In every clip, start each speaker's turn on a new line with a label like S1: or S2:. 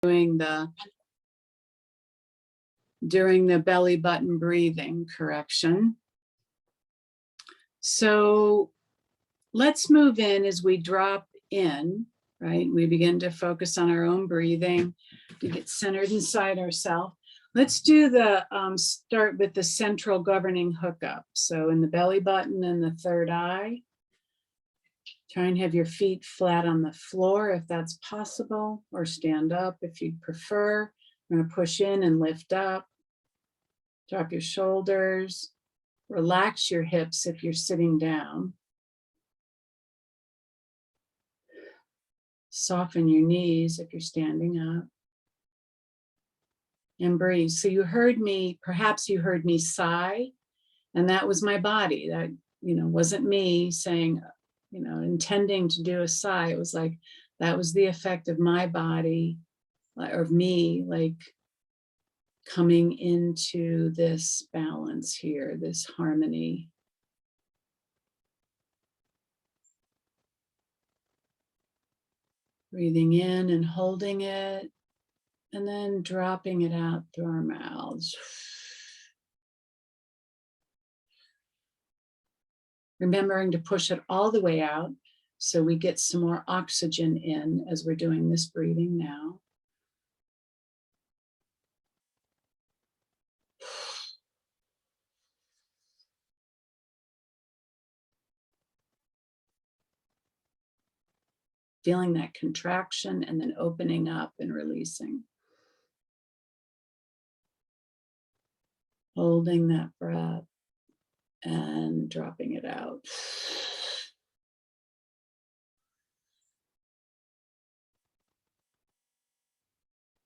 S1: during the belly button breathing correction. So let's move in as we drop in, right? We begin to focus on our own breathing, to get centered inside ourselves. Let's do the, start with the central governing hookup. So in the belly button and the third eye, try and have your feet flat on the floor if that's possible, or stand up if you'd prefer. We're going to push in and lift up. Drop your shoulders. Relax your hips if you're sitting down. Soften your knees if you're standing up. And breathe. So you heard me, perhaps you heard me sigh, and that was my body. That, wasn't me saying, intending to do a sigh. It was like, that was the effect of my body, or of me, like coming into this balance here, this harmony. Breathing in and holding it, and then dropping it out through our mouths. Remembering to push it all the way out so we get some more oxygen in as we're doing this breathing now. Feeling that contraction and then opening up and releasing. Holding that breath and dropping it out.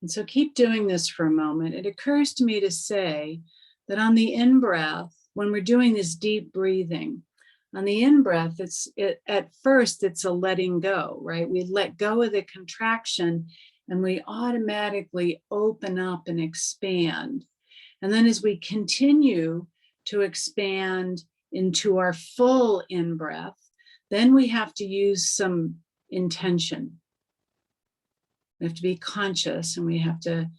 S1: And so keep doing this for a moment. It occurs to me to say that on the in-breath, when we're doing this deep breathing, on the in-breath, at first it's a letting go, right? We let go of the contraction and we automatically open up and expand. And then as we continue to expand into our full in-breath, then we have to use some intention. We have to be conscious, and we have to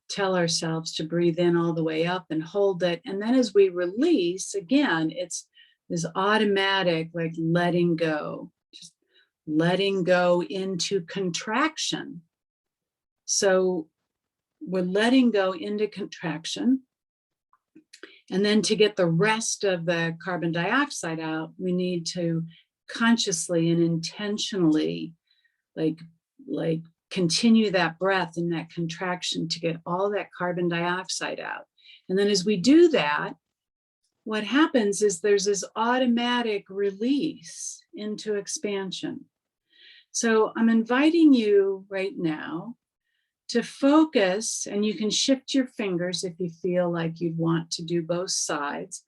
S1: tell ourselves to breathe in all the way up and hold it. And then as we release, again, it's this automatic, like letting go, just letting go into contraction. So we're letting go into contraction. And then to get the rest of the carbon dioxide out, we need to consciously and intentionally like continue that breath and that contraction to get all that carbon dioxide out. And then as we do that, what happens is there's this automatic release into expansion. So I'm inviting you right now to focus, and you can shift your fingers if you feel like you'd want to do both sides,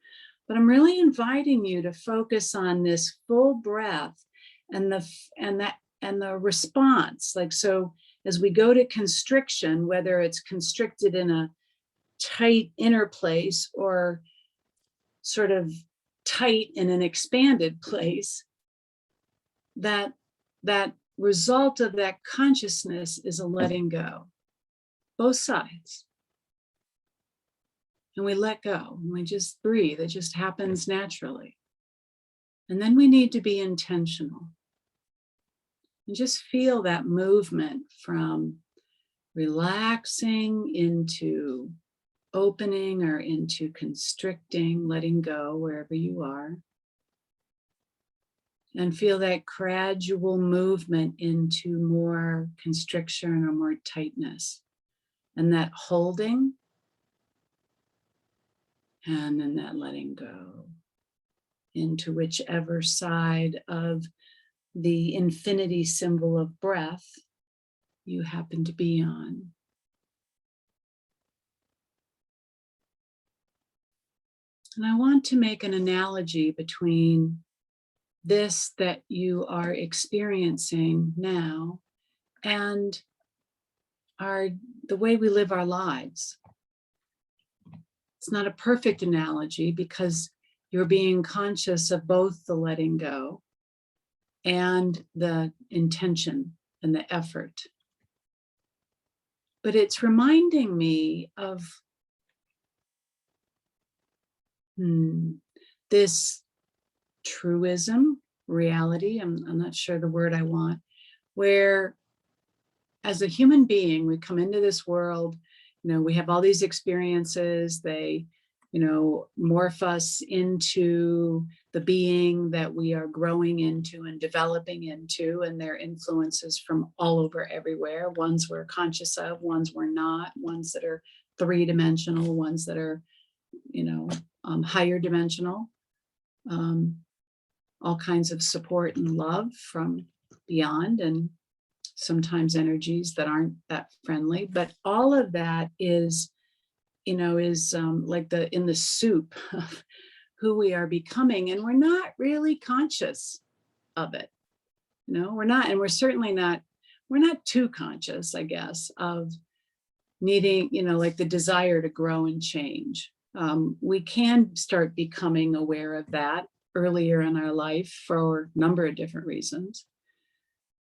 S1: but I'm really inviting you to focus on this full breath and the response. Like, so as we go to constriction, whether it's constricted in a tight inner place or sort of tight in an expanded place, that result of that consciousness is a letting go, both sides. And we let go, and we just breathe. It just happens naturally. And then we need to be intentional. And just feel that movement from relaxing into opening or into constricting, letting go wherever you are. And feel that gradual movement into more constriction or more tightness. And that holding, and then that letting go into whichever side of the infinity symbol of breath you happen to be on. And I want to make an analogy between this that you are experiencing now and the way we live our lives. It's not a perfect analogy because you're being conscious of both the letting go and the intention and the effort. but it's reminding me of this truism, reality. I'm not sure the word I want, where as a human being, we come into this world, we have all these experiences, they, morph us into the being that we are growing into and developing into, and their influences from all over everywhere. Ones we're conscious of, ones we're not, ones that are three-dimensional, ones that are, higher dimensional. All kinds of support and love from beyond, and sometimes energies that aren't that friendly, but all of that is like in the soup of who we are becoming, and we're not really conscious of it. We're not, and we're not too conscious, I guess, of needing, like the desire to grow and change. We can start becoming aware of that earlier in our life for a number of different reasons.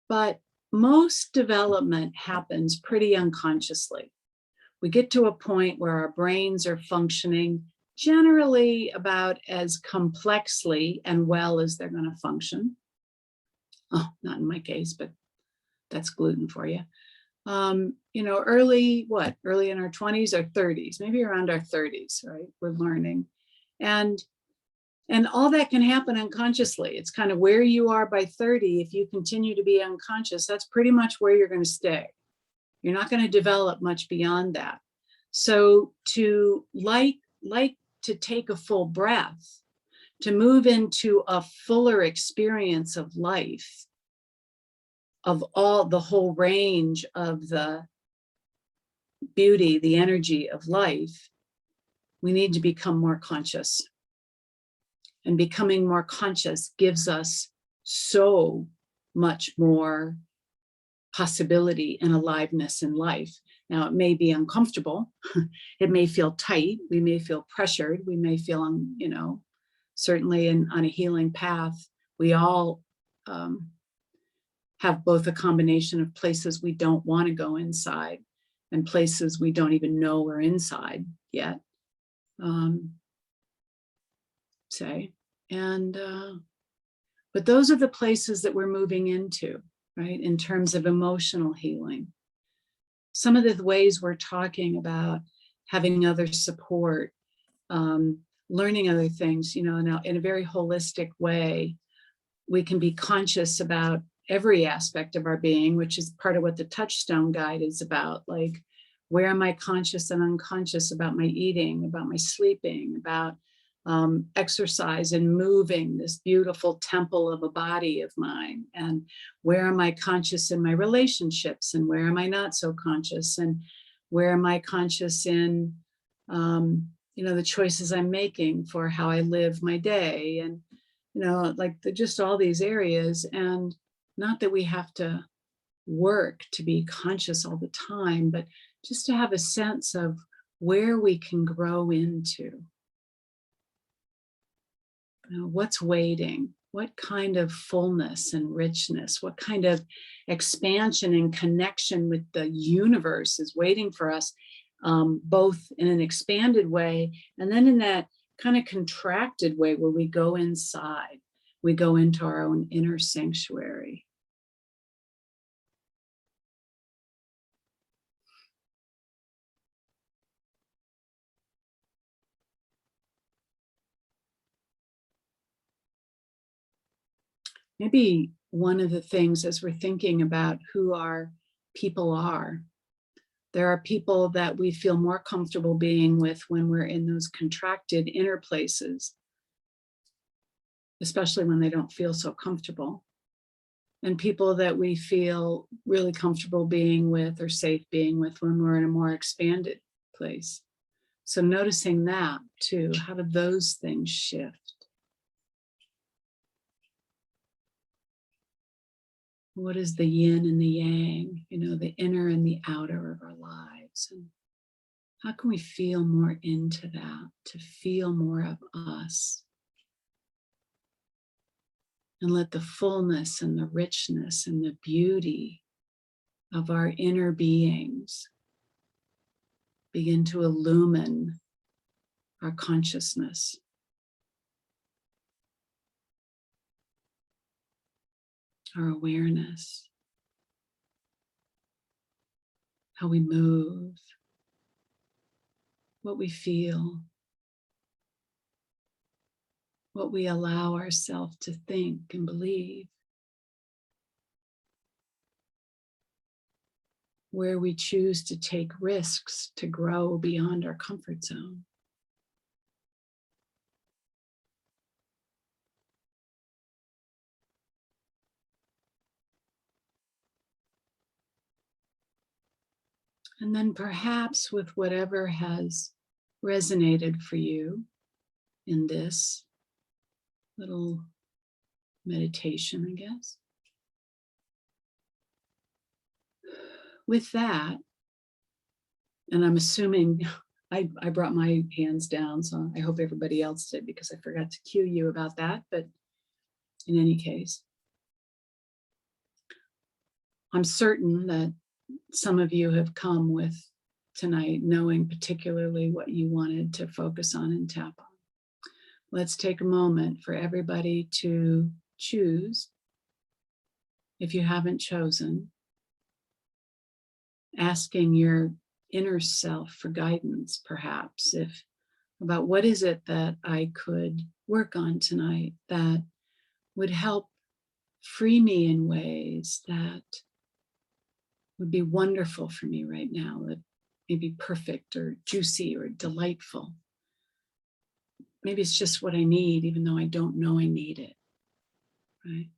S1: But most development happens pretty unconsciously. We get to a point where our brains are functioning generally about as complexly and well as they're going to function. Oh, not in my case, but that's gluten for you. Early in our 20s or 30s, maybe around our 30s, right? We're learning. And all that can happen unconsciously. It's kind of where you are by 30. If you continue to be unconscious, that's pretty much where you're going to stay. You're not going to develop much beyond that. So to like to take a full breath, to move into a fuller experience of life, of the whole range of the beauty, the energy of life, we need to become more conscious. And becoming more conscious gives us so much more possibility and aliveness in life. Now, it may be uncomfortable. It may feel tight. We may feel pressured. We may feel, certainly on a healing path, we all have both a combination of places we don't want to go inside and places we don't even know we're inside yet. But those are the places that we're moving into, right? In terms of emotional healing. Some of the ways we're talking about having other support, learning other things, in a very holistic way, we can be conscious about every aspect of our being, which is part of what the Touchstone Guide is about. Like, where am I conscious and unconscious about my eating, about my sleeping, about exercise and moving, this beautiful temple of a body of mine? And where am I conscious in my relationships, and where am I not so conscious, and where am I conscious in the choices I'm making for how I live my day, and just all these areas. And not that we have to work to be conscious all the time, but just to have a sense of where we can grow into. What's waiting? What kind of fullness and richness? What kind of expansion and connection with the universe is waiting for us, both in an expanded way and then in that kind of contracted way where we go inside, we go into our own inner sanctuary. Maybe one of the things, as we're thinking about who our people are, there are people that we feel more comfortable being with when we're in those contracted inner places, especially when they don't feel so comfortable. And people that we feel really comfortable being with or safe being with when we're in a more expanded place. So noticing that too, how do those things shift? What is the yin and the yang, the inner and the outer of our lives? And how can we feel more into that, to feel more of us? And let the fullness and the richness and the beauty of our inner beings begin to illumine our consciousness, our awareness, how we move, what we feel, what we allow ourselves to think and believe, where we choose to take risks to grow beyond our comfort zone. And then perhaps with whatever has resonated for you in this little meditation, I guess. With that, and I'm assuming I brought my hands down, so I hope everybody else did because I forgot to cue you about that. But in any case, I'm certain that some of you have come with tonight knowing particularly what you wanted to focus on and tap on. Let's take a moment for everybody to choose, if you haven't chosen, asking your inner self for guidance, perhaps, if about what is it that I could work on tonight that would help free me in ways that would be wonderful for me right now, that may be perfect or juicy or delightful. Maybe it's just what I need, even though I don't know I need it, right?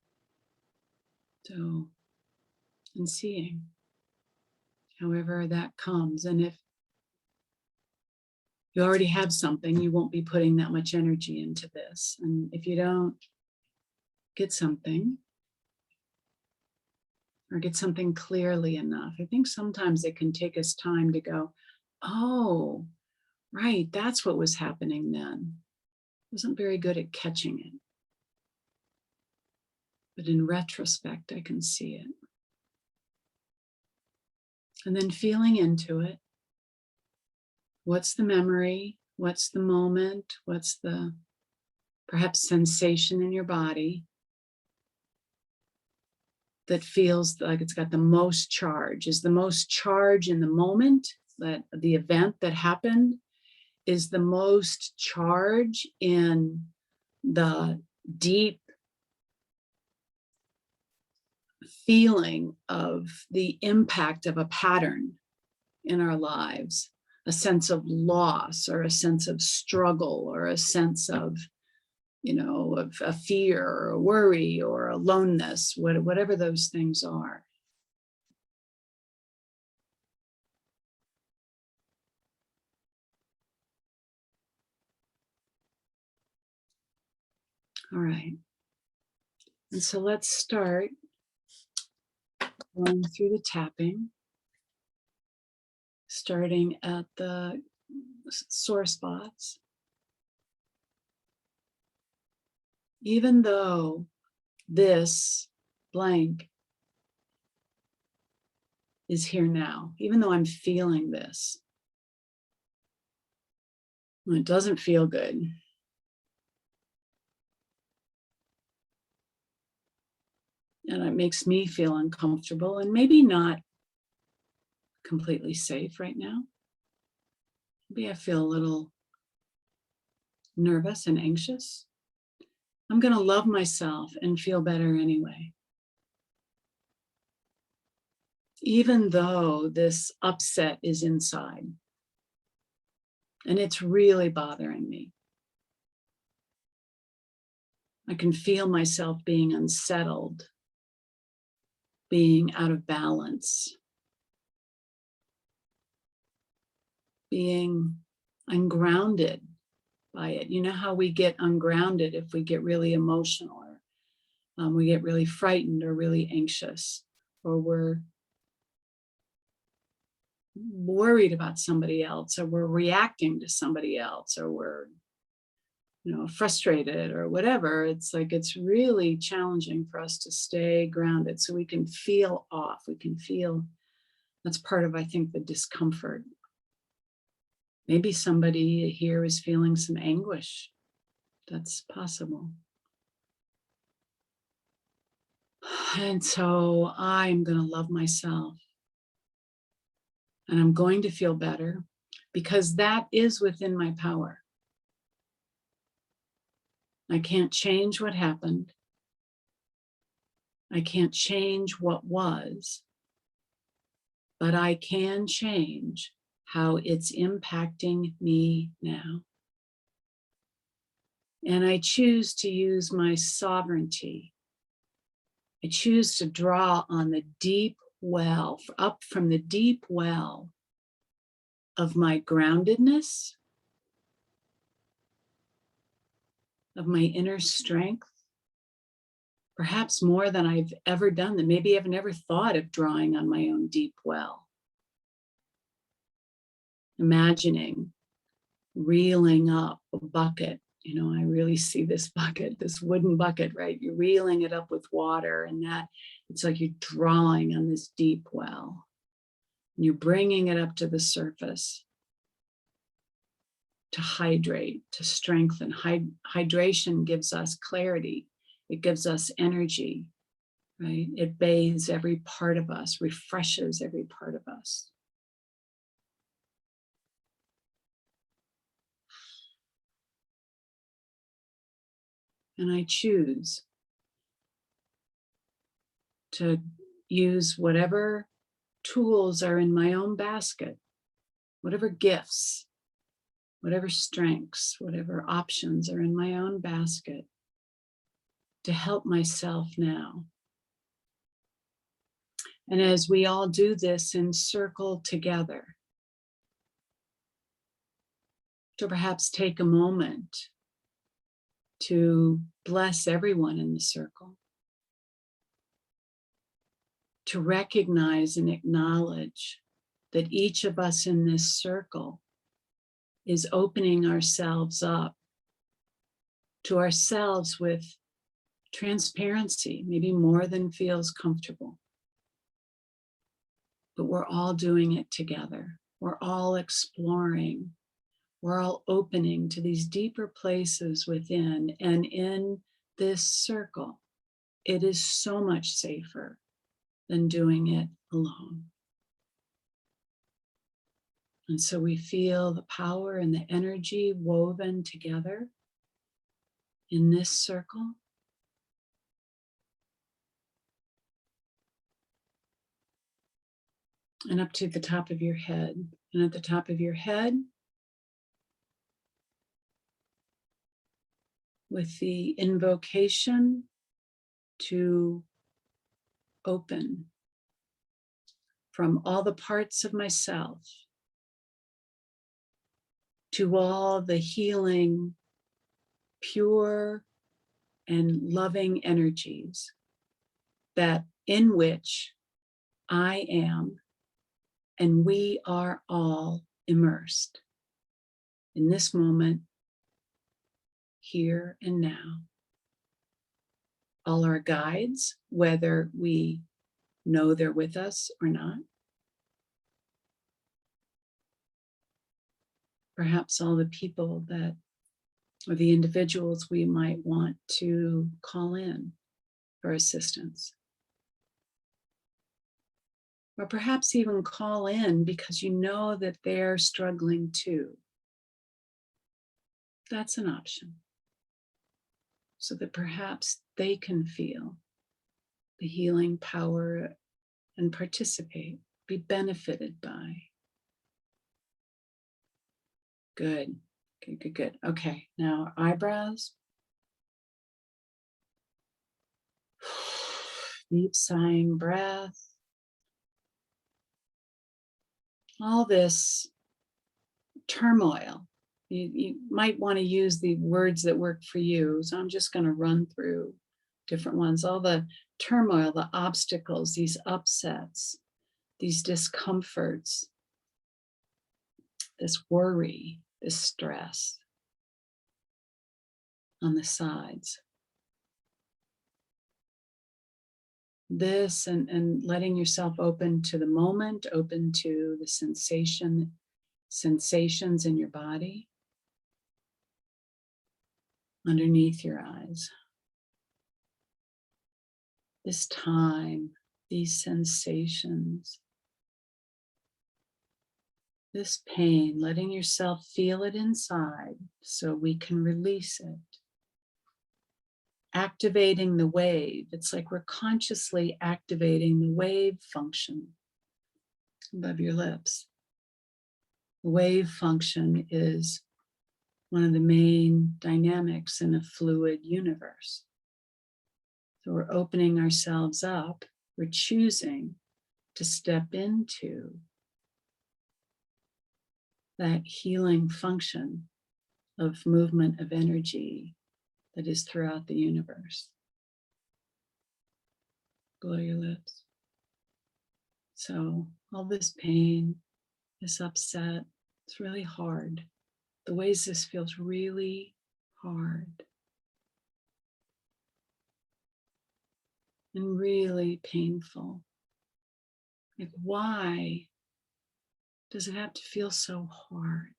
S1: So, and seeing, however that comes. And if you already have something, you won't be putting that much energy into this. And if you don't get something, or get something clearly enough, I think sometimes it can take us time to go, oh, right, that's what was happening then. I wasn't very good at catching it. But in retrospect, I can see it. And then feeling into it. What's the memory? What's the moment? What's the perhaps sensation in your body that feels like it's got the most charge? Is the most charge in the moment, that the event that happened? Is the most charge in the deep feeling of the impact of a pattern in our lives, a sense of loss or a sense of struggle or a sense of, of a fear or a worry or aloneness, whatever those things are. All right. And so let's start going through the tapping, starting at the sore spots. Even though this blank is here now, even though I'm feeling this, it doesn't feel good. And it makes me feel uncomfortable and maybe not completely safe right now. Maybe I feel a little nervous and anxious. I'm going to love myself and feel better anyway. Even though this upset is inside and it's really bothering me. I can feel myself being unsettled, being out of balance, being ungrounded by it. You know how we get ungrounded if we get really emotional, or we get really frightened or really anxious, or we're worried about somebody else, or we're reacting to somebody else, or we're frustrated or whatever. It's like it's really challenging for us to stay grounded so we can feel off. We can feel, that's part of, I think, the discomfort. Maybe somebody here is feeling some anguish. That's possible. And so I'm going to love myself, and I'm going to feel better because that is within my power. I can't change what happened. I can't change what was, but I can change how it's impacting me now. And I choose to use my sovereignty. I choose to draw on the deep well, up from the deep well of my groundedness, of my inner strength, perhaps more than I've ever done, that maybe I've never thought of drawing on my own deep well. Imagining reeling up a bucket. You know, I really see this bucket, this wooden bucket, right? You're reeling it up with water, and that it's like you're drawing on this deep well. And you're bringing it up to the surface to hydrate, to strengthen. Hydration gives us clarity. It gives us energy, right? It bathes every part of us, refreshes every part of us. And I choose to use whatever tools are in my own basket, whatever gifts, whatever strengths, whatever options are in my own basket to help myself now. And as we all do this in circle together, to perhaps take a moment to bless everyone in the circle, to recognize and acknowledge that each of us in this circle is opening ourselves up to ourselves with transparency, maybe more than feels comfortable. But we're all doing it together. We're all exploring. We're all opening to these deeper places within. And in this circle, it is so much safer than doing it alone. And so we feel the power and the energy woven together in this circle. And up to the top of your head. And at the top of your head, with the invocation to open from all the parts of myself to all the healing, pure, and loving energies that in which I am and we are all immersed in this moment, here and now. All our guides, whether we know they're with us or not. Perhaps all the people that, or the individuals we might want to call in for assistance. Or perhaps even call in because you know that they're struggling too. That's an option. So that perhaps they can feel the healing power and participate, be benefited by. Good, good, good, good. Okay, now eyebrows. Deep sighing breath. All this turmoil. You might want to use the words that work for you. So I'm just going to run through different ones. All the turmoil, the obstacles, these upsets, these discomforts, this worry, this stress on the sides. This and letting yourself open to the moment, open to the sensation sensations in your body, underneath your eyes. This time, these sensations, this pain, letting yourself feel it inside so we can release it. Activating the wave. It's like we're consciously activating the wave function above your lips. The wave function is one of the main dynamics in a fluid universe. So we're opening ourselves up. We're choosing to step into that healing function of movement of energy that is throughout the universe. Blow your lips. So all this pain, this upset, it's really hard. The ways this feels really hard and really painful. Like, why does it have to feel so hard?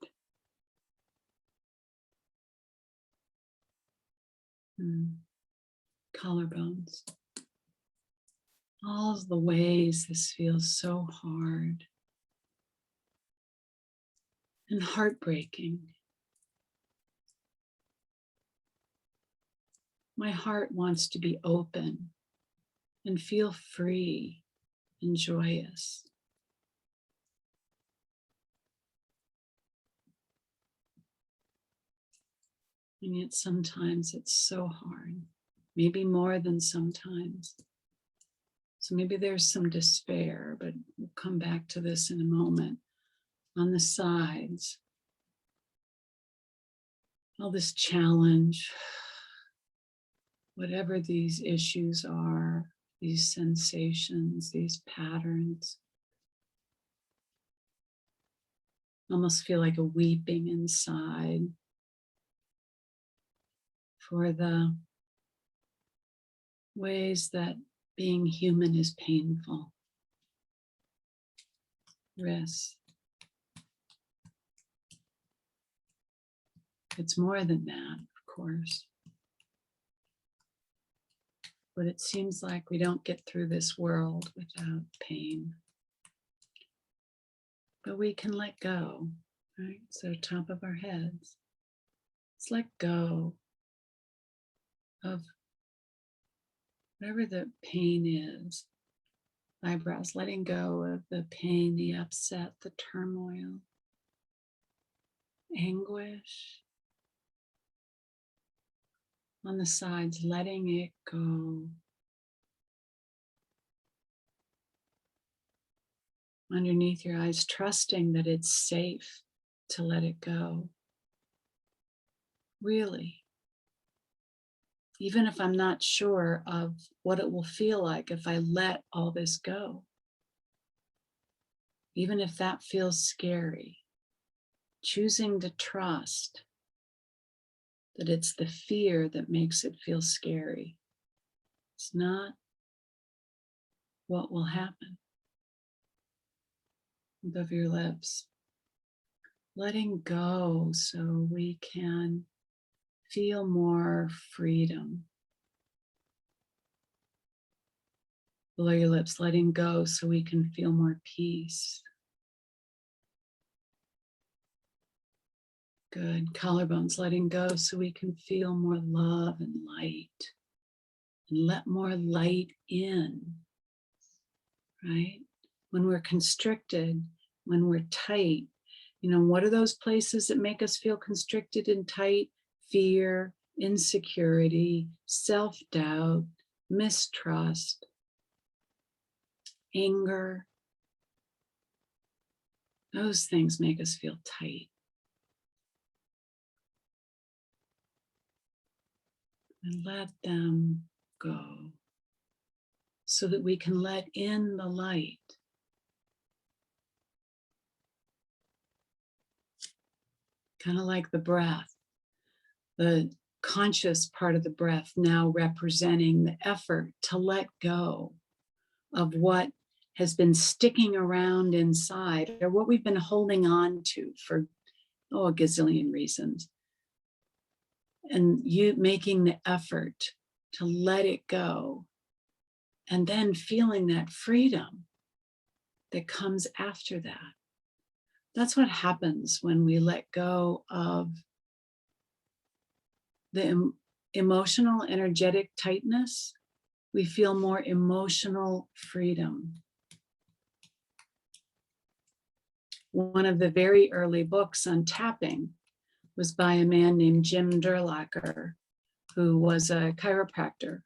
S1: Collarbones. All of the ways this feels so hard and heartbreaking. My heart wants to be open and feel free and joyous. And yet sometimes it's so hard, maybe more than sometimes. So maybe there's some despair, but we'll come back to this in a moment. On the sides, all this challenge, whatever these issues are, these sensations, these patterns, almost feel like a weeping inside for the ways that being human is painful. Wrists. It's more than that, of course. But it seems like we don't get through this world without pain. But we can let go, right? So top of our heads. Let's let go of whatever the pain is. Eyebrows, letting go of the pain, the upset, the turmoil, anguish. On the sides, letting it go. Underneath your eyes, trusting that it's safe to let it go. Really. Even if I'm not sure of what it will feel like if I let all this go. Even if that feels scary. Choosing to trust that it's the fear that makes it feel scary. It's not what will happen. Above your lips. Letting go so we can feel more freedom. Below your lips, letting go so we can feel more peace. Good. Collarbones, letting go so we can feel more love and light. And let more light in, right? When we're constricted, when we're tight, what are those places that make us feel constricted and tight? Fear, insecurity, self-doubt, mistrust, anger. Those things make us feel tight. And let them go so that we can let in the light. Kind of like the breath, the conscious part of the breath now representing the effort to let go of what has been sticking around inside, or what we've been holding on to for, a gazillion reasons. And you making the effort to let it go, and then feeling that freedom that comes after that. That's what happens when we let go of the emotional, energetic tightness. We feel more emotional freedom. One of the very early books on tapping was by a man named Jim Durlacher, who was a chiropractor,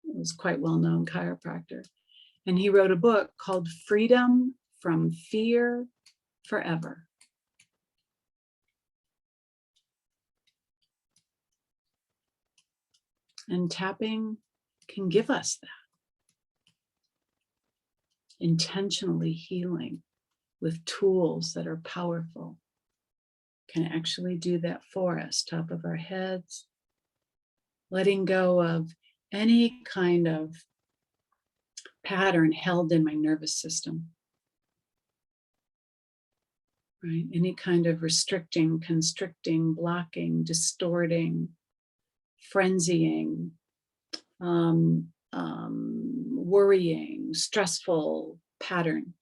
S1: was quite well-known chiropractor. And he wrote a book called Freedom from Fear Forever. And tapping can give us that. Intentionally healing with tools that are powerful can actually do that for us. Top of our heads, letting go of any kind of pattern held in my nervous system, right? Any kind of restricting, constricting, blocking, distorting, frenzying, worrying, stressful pattern.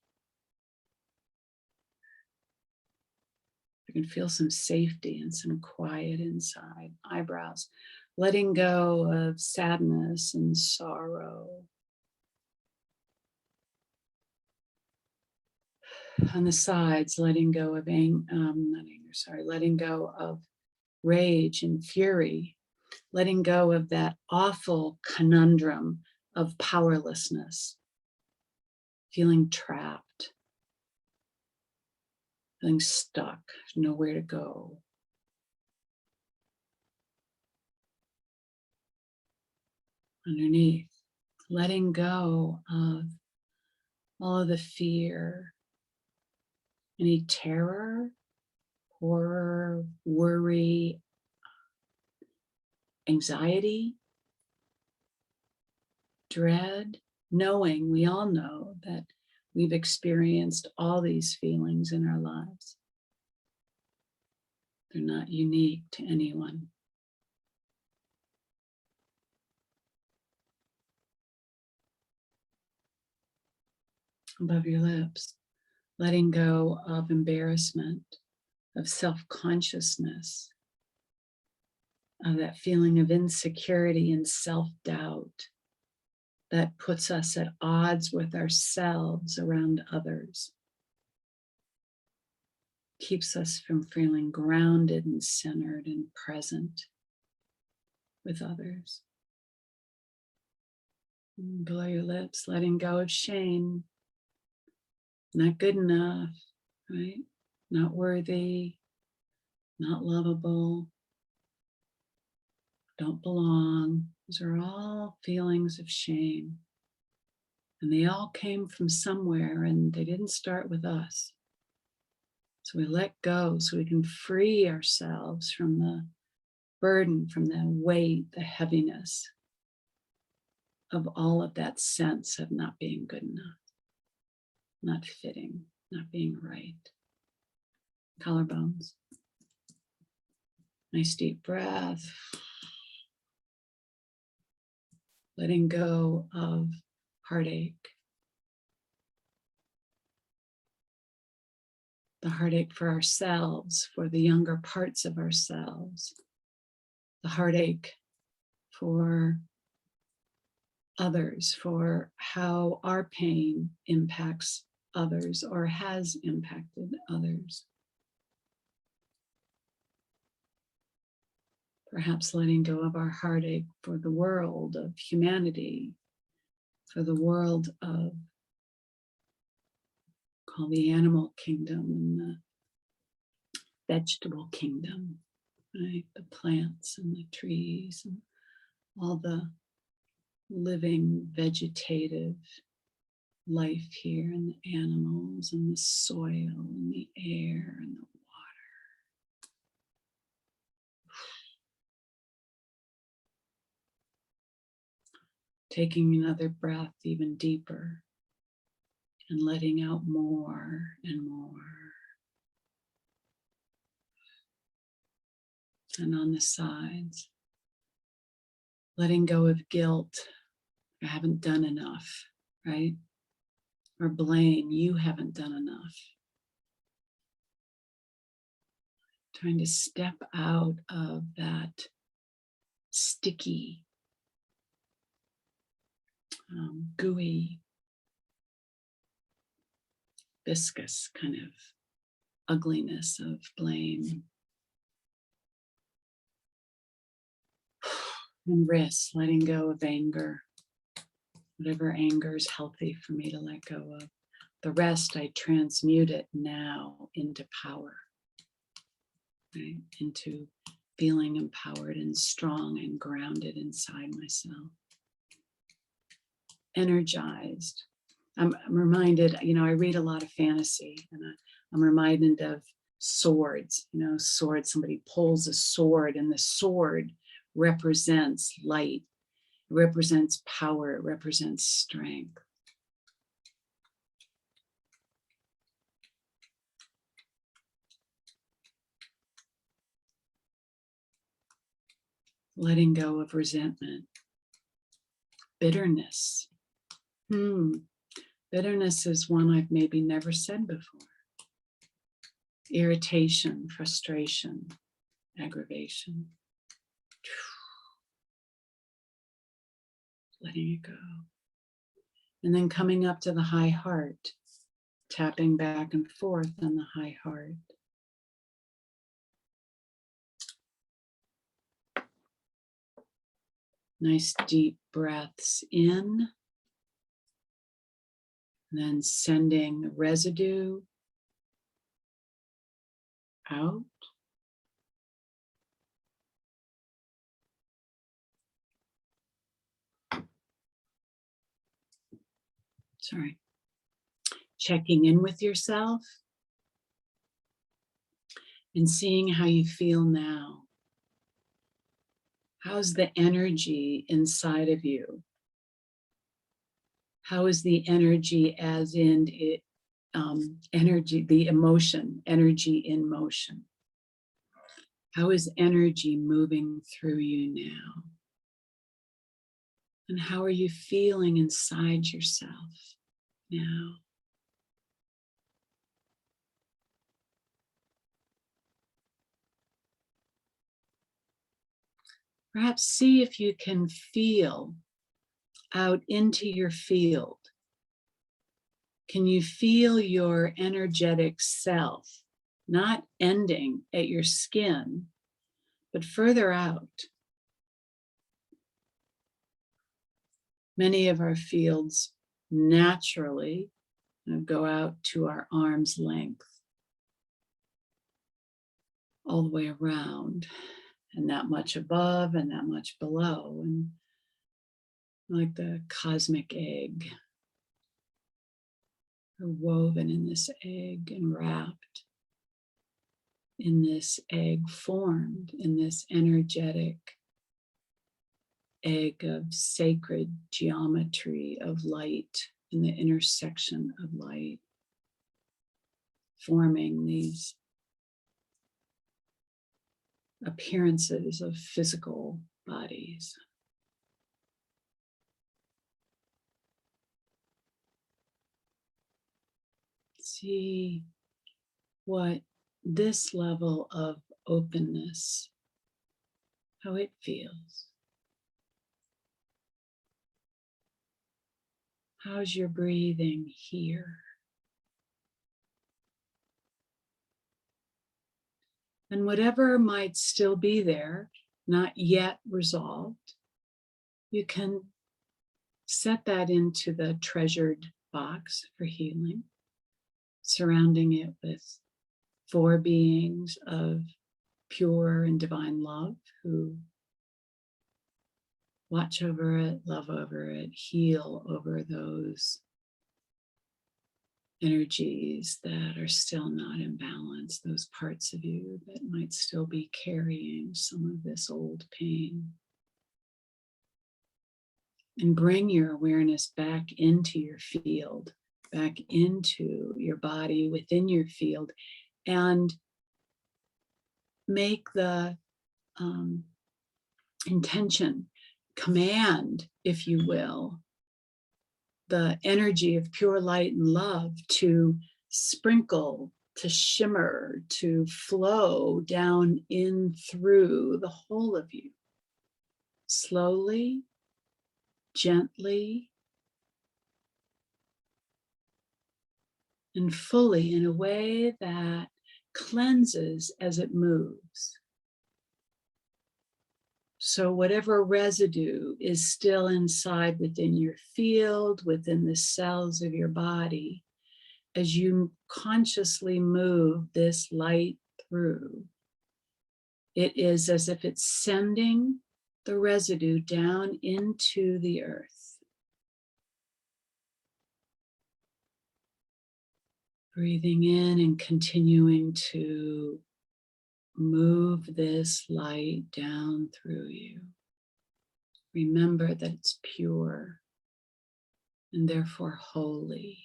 S1: I can feel some safety and some quiet inside. Eyebrows, letting go of sadness and sorrow. On the sides, letting go of letting go of rage and fury, letting go of that awful conundrum of powerlessness, feeling trapped, feeling stuck, nowhere to go. Underneath, letting go of all of the fear, any terror, horror, worry, anxiety, dread, knowing, we all know that we've experienced all these feelings in our lives. They're not unique to anyone. Above your lips, letting go of embarrassment, of self-consciousness, of that feeling of insecurity and self-doubt that puts us at odds with ourselves around others, keeps us from feeling grounded and centered and present with others. And below your lips, letting go of shame, not good enough, right? Not worthy, not lovable, don't belong. Those are all feelings of shame. And they all came from somewhere, and they didn't start with us. So we let go so we can free ourselves from the burden, from the weight, the heaviness of all of that sense of not being good enough, not fitting, not being right. Collarbones. Nice deep breath. Letting go of heartache. The heartache for ourselves, for the younger parts of ourselves. The heartache for others, for how our pain impacts others or has impacted others. Perhaps letting go of our heartache for the world of humanity, for the world of, called the animal kingdom and the vegetable kingdom, right? The plants and the trees and all the living vegetative life here, and the animals and the soil and the air and the water. Taking another breath even deeper, and letting out more and more. And on the sides, letting go of guilt. I haven't done enough, right? Or blame, you haven't done enough. Trying to step out of that sticky, gooey, viscous kind of ugliness of blame. And wrists, letting go of anger. Whatever anger is healthy for me to let go of. The rest, I transmute it now into power, right? Into feeling empowered and strong and grounded inside myself. Energized. I'm reminded, I read a lot of fantasy, and I'm reminded of swords. Swords, somebody pulls a sword, and the sword represents light. It represents power. It represents strength. Letting go of resentment. Bitterness. Bitterness is one I've maybe never said before. Irritation, frustration, aggravation. Letting it go. And then coming up to the high heart, tapping back and forth on the high heart. Nice deep breaths in, and then sending the residue out. Sorry. Checking in with yourself and seeing how you feel now. How's the energy inside of you? How is the energy, as in it, energy, the emotion, energy in motion? How is energy moving through you now? And how are you feeling inside yourself now? Perhaps see if you can feel out into your field. Can you feel your energetic self not ending at your skin, but further out? Many of our fields naturally go out to our arm's length, all the way around, and that much above and that much below, and like the cosmic egg. We're woven in this egg and wrapped in this egg, formed in this energetic egg of sacred geometry of light, in the intersection of light, forming these appearances of physical bodies. See what this level of openness, how it feels. How's your breathing here? And whatever might still be there, not yet resolved, you can set that into the treasured box for healing, surrounding it with 4 beings of pure and divine love who watch over it, love over it, heal over those energies that are still not in balance, those parts of you that might still be carrying some of this old pain. And bring your awareness back into your field, back into your body within your field, and make the intention, command, if you will, the energy of pure light and love to sprinkle, to shimmer, to flow down in through the whole of you. Slowly, gently, and fully, in a way that cleanses as it moves. So whatever residue is still inside within your field, within the cells of your body, as you consciously move this light through, it is as if it's sending the residue down into the earth. Breathing in and continuing to move this light down through you. Remember that it's pure and therefore holy,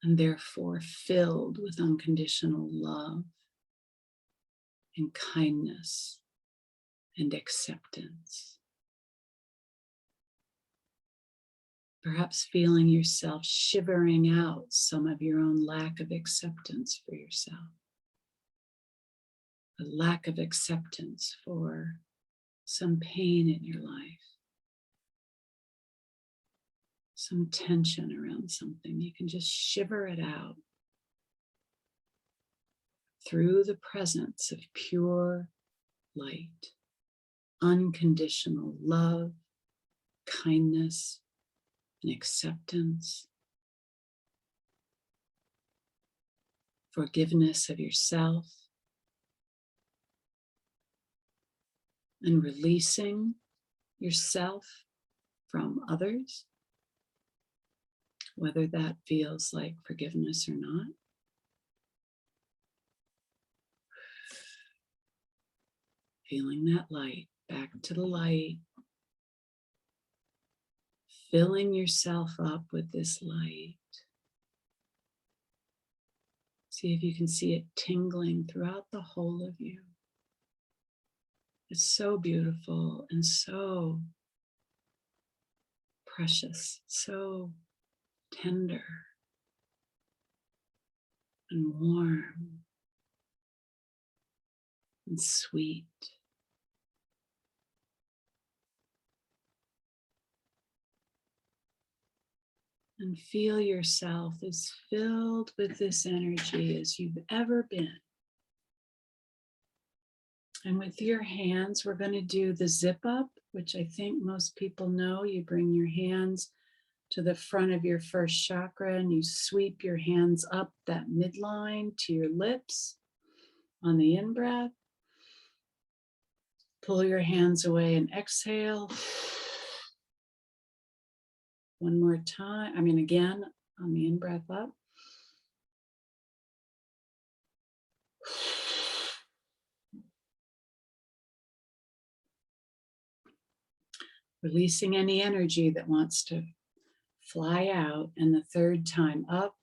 S1: and therefore filled with unconditional love and kindness and acceptance. Perhaps feeling yourself shivering out some of your own lack of acceptance for yourself. A lack of acceptance for some pain in your life. Some tension around something. You can just shiver it out through the presence of pure light, unconditional love, kindness, and acceptance, forgiveness of yourself, and releasing yourself from others, whether that feels like forgiveness or not. Feeling that light, back to the light, filling yourself up with this light. See if you can see it tingling throughout the whole of you. It's so beautiful and so precious, so tender and warm and sweet. And feel yourself as filled with this energy as you've ever been. And with your hands, we're going to do the zip up, which I think most people know. You bring your hands to the front of your first chakra and you sweep your hands up that midline to your lips on the in-breath. Pull your hands away and exhale. One more time. Again, on the in-breath up. Releasing any energy that wants to fly out. And the third time up.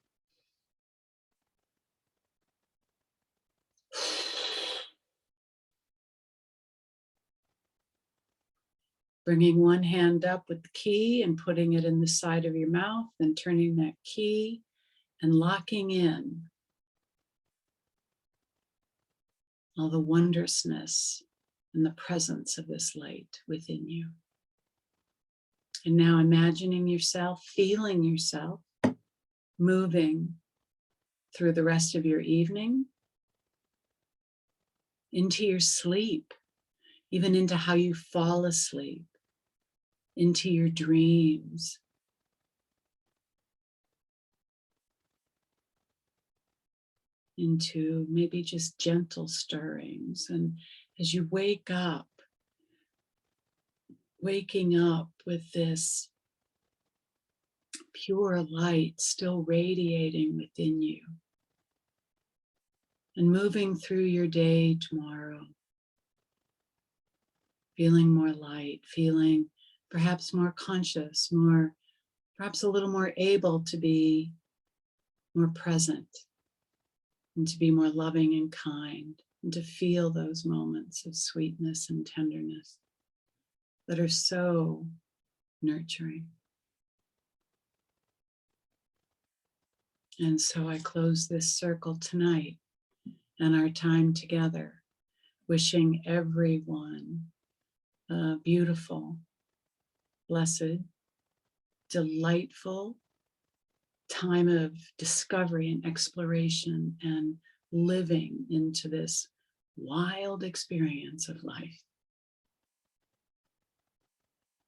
S1: Bringing one hand up with the key and putting it in the side of your mouth, then turning that key and locking in all the wondrousness and the presence of this light within you. And now imagining yourself, feeling yourself moving through the rest of your evening into your sleep, even into how you fall asleep, into your dreams. Into maybe just gentle stirrings. And as you wake up, waking up with this pure light still radiating within you. And moving through your day tomorrow, feeling more light, feeling perhaps more conscious, more perhaps a little more able to be more present and to be more loving and kind and to feel those moments of sweetness and tenderness that are so nurturing. And so I close this circle tonight and our time together, wishing everyone a beautiful, blessed, delightful time of discovery and exploration and living into this wild experience of life.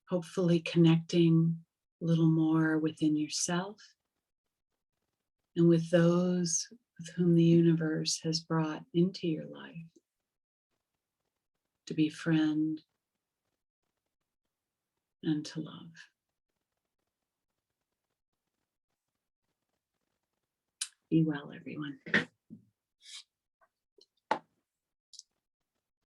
S1: Hopefully connecting a little more within yourself and with those with whom the universe has brought into your life to befriend and to love. Be well, everyone.